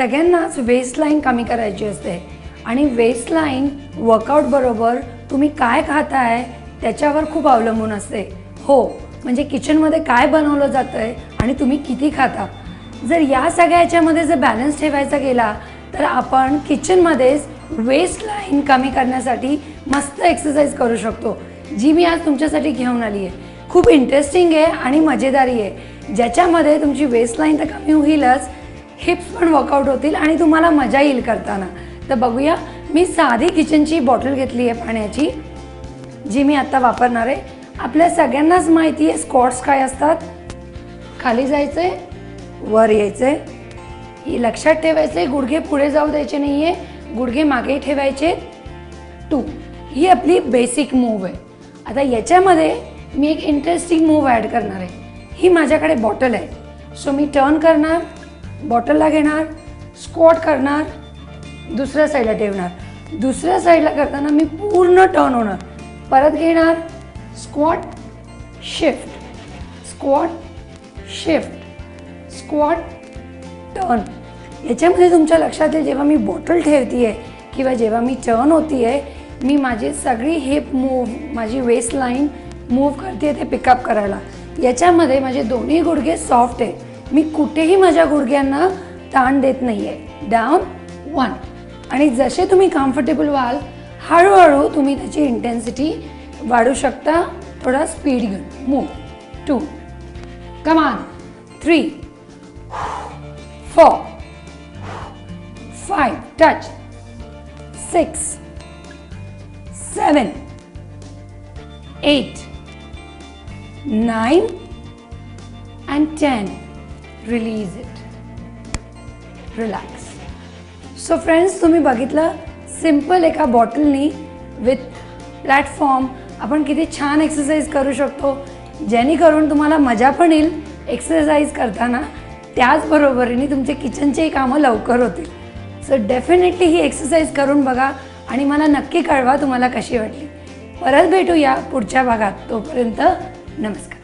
सगळ्यांनाच वेस्टलाईन कमी करायची असते आणि वेस्टलाईन वर्कआउट बरोबर तुम्ही काय खाताय त्याच्यावर खूप अवलंबून असते. हो, म्हणजे किचनमध्ये काय बनवलं जातं आहे आणि तुम्ही किती खाता. जर या सगळ्याच्यामध्ये जर बॅलन्स ठेवायचा गेला तर आपण किचनमध्येच वेस्टलाईन कमी करण्यासाठी मस्त एक्सरसाइज करू शकतो, जी मी आज तुमच्यासाठी घेऊन आली आहे. खूप इंटरेस्टिंग आहे आणि मजेदारी आहे, ज्याच्यामध्ये तुमची वेस्टलाईन तर कमी होईलच, हिप्स पण वर्कआउट होतील आणि तुम्हाला मजा येईल करताना. तर बघूया, मी साधी किचनची बॉटल घेतली आहे पाण्याची, जी मी आत्ता वापरणार आहे. आपल्या सगळ्यांनाच माहिती आहे स्क्वॉट्स काय असतात. खाली जायचं आहे, वर यायचं आहे, ही लक्षात ठेवायचं आहे. गुडघे पुढे जाऊ द्यायचे नाही आहे, गुडघे मागे ठेवायचे. 2 ही आपली बेसिक मूव आहे. आता याच्यामध्ये मी एक इंटरेस्टिंग मूव ॲड करणार आहे. ही माझ्याकडे बॉटल आहे, सो मी टर्न करणार, बॉटलला घेणार, स्क्वॉट करणार, दुसऱ्या साईडला ठेवणार. दुसऱ्या साईडला करताना मी पूर्ण टर्न होणार, परत घेणार, squat shift, squat shift, squat turn. याच्यामध्ये तुमच्या लक्षात येईल, जेव्हा मी बॉटल ठेवते आहे किंवा जेव्हा मी टर्न होती आहे, मी माझी सगळी हिप मूव, माझी वेस्ट लाईन मूव करते ते पिकअप करायला. याच्यामध्ये माझे दोन्ही गुडघे सॉफ्ट आहे, मी कुठेही माझ्या गुडघ्यांना ताण देत नाही आहे. डाऊन 1. आणि जसे तुम्ही कम्फर्टेबल व्हाल हळूहळू तुम्ही त्याची इंटेन्सिटी वाढू शकता, थोडा स्पीड घेऊन. Move 2, come on 3, 4, 5, touch 6, 7, 8, 9 and 10. Release it. Relax. So friends, तुम्ही बघितलं सिम्पल एका बॉटलनी विथ प्लॅटफॉर्म आपण किती छान एक्सरसाइज करू शकतो, जेणेकरून तुम्हाला मजा पण येईल एक्सरसाइज करताना, त्याचबरोबरीने तुमचे किचनचेही कामं लवकर होतील. सो डेफिनेटली ही एक्सरसाइज करून बघा आणि मला नक्की कळवा तुम्हाला कशी वाटली. परत भेटूया पुढच्या भागात. तोपर्यंत नमस्कार.